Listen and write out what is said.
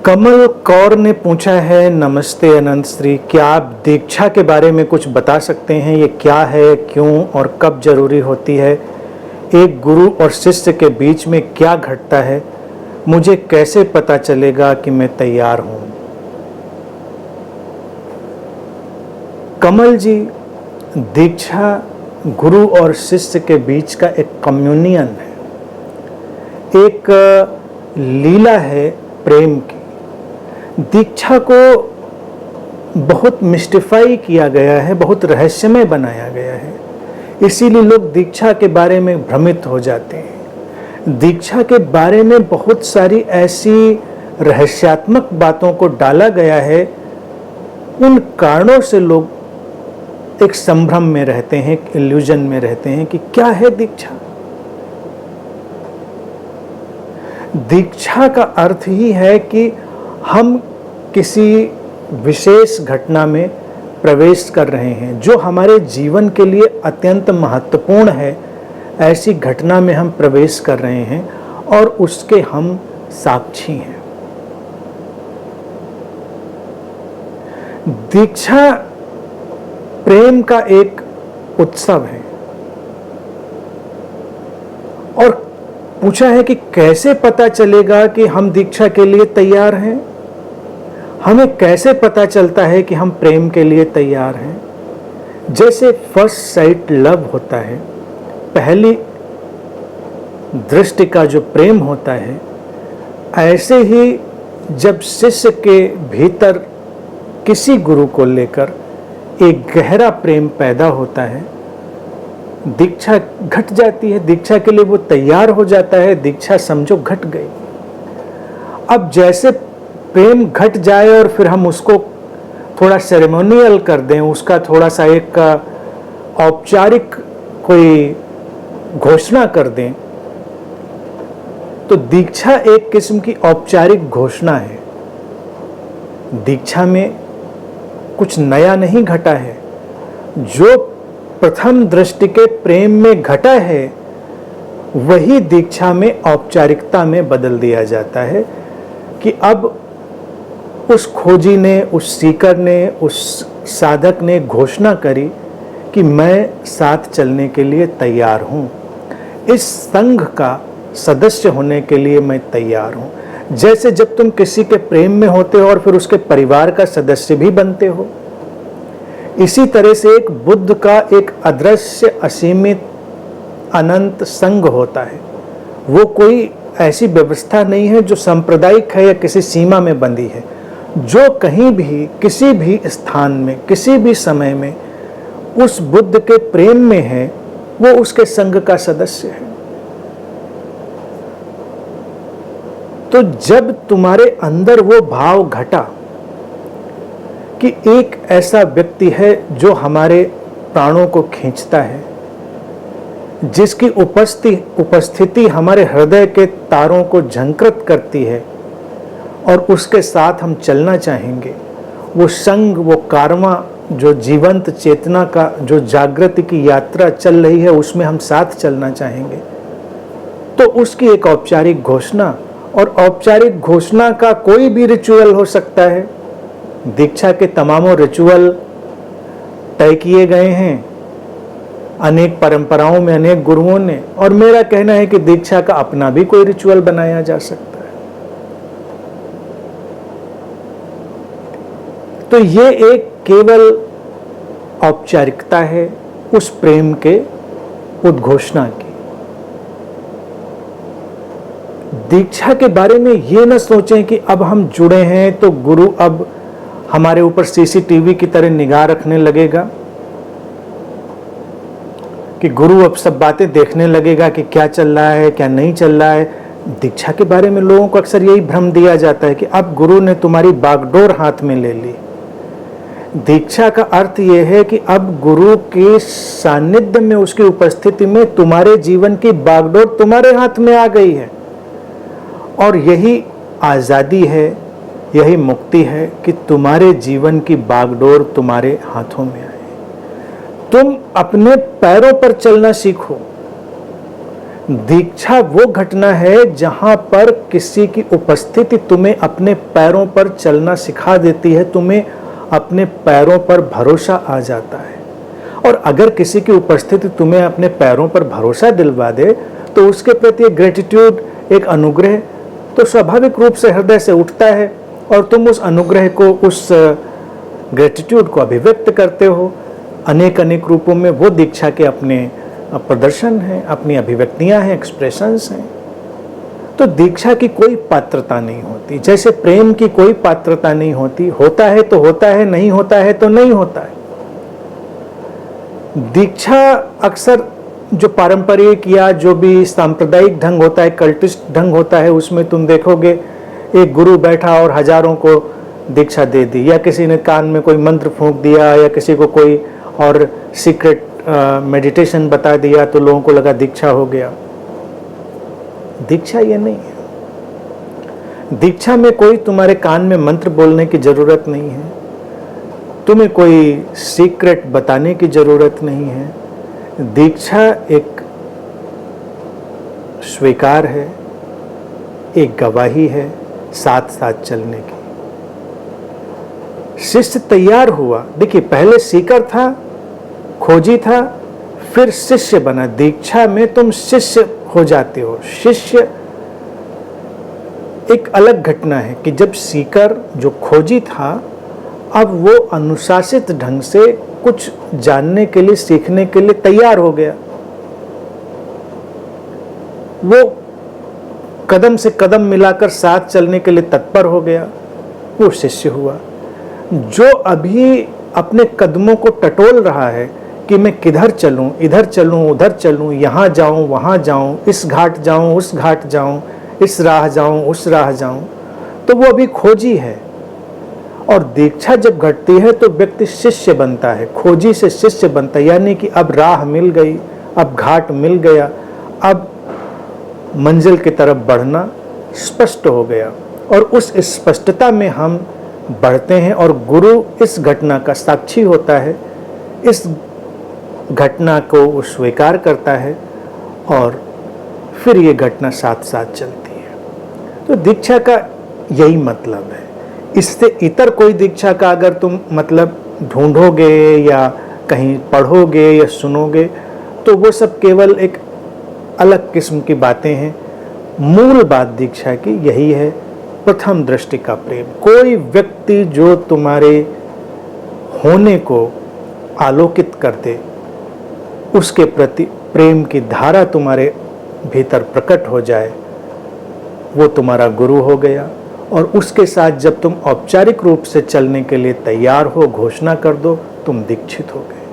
कमल कौर ने पूछा है, नमस्ते अनंत श्री, क्या आप दीक्षा के बारे में कुछ बता सकते हैं? ये क्या है, क्यों और कब जरूरी होती है? एक गुरु और शिष्य के बीच में क्या घटता है? मुझे कैसे पता चलेगा कि मैं तैयार हूं? कमल जी, दीक्षा गुरु और शिष्य के बीच का एक कम्युनियन है, एक लीला है प्रेम की। दीक्षा को बहुत मिस्टिफाई किया गया है, बहुत रहस्यमय बनाया गया है, इसीलिए लोग दीक्षा के बारे में भ्रमित हो जाते हैं। दीक्षा के बारे में बहुत सारी ऐसी रहस्यात्मक बातों को डाला गया है, उन कारणों से लोग एक संभ्रम में रहते हैं, एक इल्यूजन में रहते हैं कि क्या है दीक्षा। दीक्षा का अर्थ ही है कि हम किसी विशेष घटना में प्रवेश कर रहे हैं जो हमारे जीवन के लिए अत्यंत महत्वपूर्ण है। ऐसी घटना में हम प्रवेश कर रहे हैं और उसके हम साक्षी हैं। दीक्षा प्रेम का एक उत्सव है। और पूछा है कि कैसे पता चलेगा कि हम दीक्षा के लिए तैयार हैं? हमें कैसे पता चलता है कि हम प्रेम के लिए तैयार हैं? जैसे फर्स्ट साइट लव होता है, पहली दृष्टि का जो प्रेम होता है, ऐसे ही जब शिष्य के भीतर किसी गुरु को लेकर एक गहरा प्रेम पैदा होता है, दीक्षा घट जाती है, दीक्षा के लिए वो तैयार हो जाता है, दीक्षा समझो घट गई। अब जैसे प्रेम घट जाए और फिर हम उसको थोड़ा सेरेमोनियल कर दें, उसका थोड़ा सा एक औपचारिक कोई घोषणा कर दें, तो दीक्षा एक किस्म की औपचारिक घोषणा है। दीक्षा में कुछ नया नहीं घटा है, जो प्रथम दृष्टि के प्रेम में घटा है वही दीक्षा में औपचारिकता में बदल दिया जाता है कि अब उस खोजी ने, उस सीकर ने, उस साधक ने घोषणा करी कि मैं साथ चलने के लिए तैयार हूं, इस संघ का सदस्य होने के लिए मैं तैयार हूं। जैसे जब तुम किसी के प्रेम में होते हो और फिर उसके परिवार का सदस्य भी बनते हो, इसी तरह से एक बुद्ध का एक अदृश्य असीमित अनंत संघ होता है। वो कोई ऐसी व्यवस्था नहीं है जो सांप्रदायिक है या किसी सीमा में बंधी है। जो कहीं भी, किसी भी स्थान में, किसी भी समय में उस बुद्ध के प्रेम में है, वो उसके संघ का सदस्य है। तो जब तुम्हारे अंदर वो भाव घटा कि एक ऐसा व्यक्ति है जो हमारे प्राणों को खींचता है, जिसकी उपस्थिति हमारे हृदय के तारों को झंकृत करती है और उसके साथ हम चलना चाहेंगे, वो संग, वो कारवां जो जीवंत चेतना का जो जागृति की यात्रा चल रही है, उसमें हम साथ चलना चाहेंगे, तो उसकी एक औपचारिक घोषणा। और औपचारिक घोषणा का कोई भी रिचुअल हो सकता है। दीक्षा के तमामों रिचुअल तय किए गए हैं अनेक परंपराओं में, अनेक गुरुओं ने, और मेरा कहना है कि दीक्षा का अपना भी कोई रिचुअल बनाया जा सकता है। तो ये एक केवल औपचारिकता है उस प्रेम के उद्घोषणा की। दीक्षा के बारे में ये न सोचें कि अब हम जुड़े हैं तो गुरु अब हमारे ऊपर सीसीटीवी की तरह निगाह रखने लगेगा, कि गुरु अब सब बातें देखने लगेगा कि क्या चल रहा है, क्या नहीं चल रहा है। दीक्षा के बारे में लोगों को अक्सर यही भ्रम दिया जाता है कि अब गुरु ने तुम्हारी बागडोर हाथ में ले ली। दीक्षा का अर्थ यह है कि अब गुरु के सानिध्य में, उसकी उपस्थिति में तुम्हारे जीवन की बागडोर तुम्हारे हाथ में आ गई है। और यही आज़ादी है, यही मुक्ति है कि तुम्हारे जीवन की बागडोर तुम्हारे हाथों में आए। तुम अपने पैरों पर चलना सीखो। दीक्षा वो घटना है जहां पर किसी की उपस्थिति तुम्हें अपने पैरों पर चलना सिखा देती है, तुम्हें अपने पैरों पर भरोसा आ जाता है। और अगर किसी की उपस्थिति तुम्हें अपने पैरों पर भरोसा दिलवा दे तो उसके प्रति एक ग्रेटिट्यूड, एक अनुग्रह तो स्वाभाविक रूप से हृदय से उठता है और तुम उस अनुग्रह को, उस ग्रेटिट्यूड को अभिव्यक्त करते हो। अनेक अनेक रूपों में वो दीक्षा के अपने प्रदर्शन हैं, अपनी अभिव्यक्तियां हैं, एक्सप्रेशंस हैं। तो दीक्षा की कोई पात्रता नहीं होती, जैसे प्रेम की कोई पात्रता नहीं होती। होता है तो होता है, नहीं होता है तो नहीं होता है। दीक्षा अक्सर जो पारंपरिक या जो भी सांप्रदायिक ढंग होता है, कल्टिस्ट ढंग होता है, उसमें तुम देखोगे एक गुरु बैठा और हजारों को दीक्षा दे दी, या किसी ने कान में कोई मंत्र फूंक दिया, या किसी को कोई और सीक्रेट मेडिटेशन बता दिया तो लोगों को लगा दीक्षा हो गया। दीक्षा ये नहीं है। दीक्षा में कोई तुम्हारे कान में मंत्र बोलने की जरूरत नहीं है, तुम्हें कोई सीक्रेट बताने की जरूरत नहीं है। दीक्षा एक स्वीकार है, एक गवाही है साथ साथ चलने की। शिष्य तैयार हुआ। देखिए, पहले सीकर था, खोजी था, फिर शिष्य बना। दीक्षा में तुम शिष्य हो जाते हो। शिष्य एक अलग घटना है कि जब सीकर जो खोजी था, अब वो अनुशासित ढंग से कुछ जानने के लिए, सीखने के लिए तैयार हो गया। वो कदम से कदम मिलाकर साथ चलने के लिए तत्पर हो गया, वो शिष्य हुआ। जो अभी अपने कदमों को टटोल रहा है कि मैं किधर चलूं, इधर चलूं, उधर चलूं, यहाँ जाऊं, वहाँ जाऊं, इस घाट जाऊं, उस घाट जाऊं, इस राह जाऊं, उस राह जाऊं, तो वो अभी खोजी है। और दीक्षा जब घटती है तो व्यक्ति शिष्य बनता है, खोजी से शिष्य बनता है। यानी कि अब राह मिल गई, अब घाट मिल गया, अब मंजिल की तरफ बढ़ना स्पष्ट हो गया, और उस स्पष्टता में हम बढ़ते हैं। और गुरु इस घटना का साक्षी होता है, इस घटना को स्वीकार करता है, और फिर ये घटना साथ साथ चलती है। तो दीक्षा का यही मतलब है। इससे इतर कोई दीक्षा का अगर तुम मतलब ढूंढोगे या कहीं पढ़ोगे या सुनोगे तो वो सब केवल एक अलग किस्म की बातें हैं। मूल बात दीक्षा की यही है, प्रथम दृष्टि का प्रेम। कोई व्यक्ति जो तुम्हारे होने को आलोकित कर दे, उसके प्रति प्रेम की धारा तुम्हारे भीतर प्रकट हो जाए, वो तुम्हारा गुरु हो गया। और उसके साथ जब तुम औपचारिक रूप से चलने के लिए तैयार हो, घोषणा कर दो, तुम दीक्षित हो गए।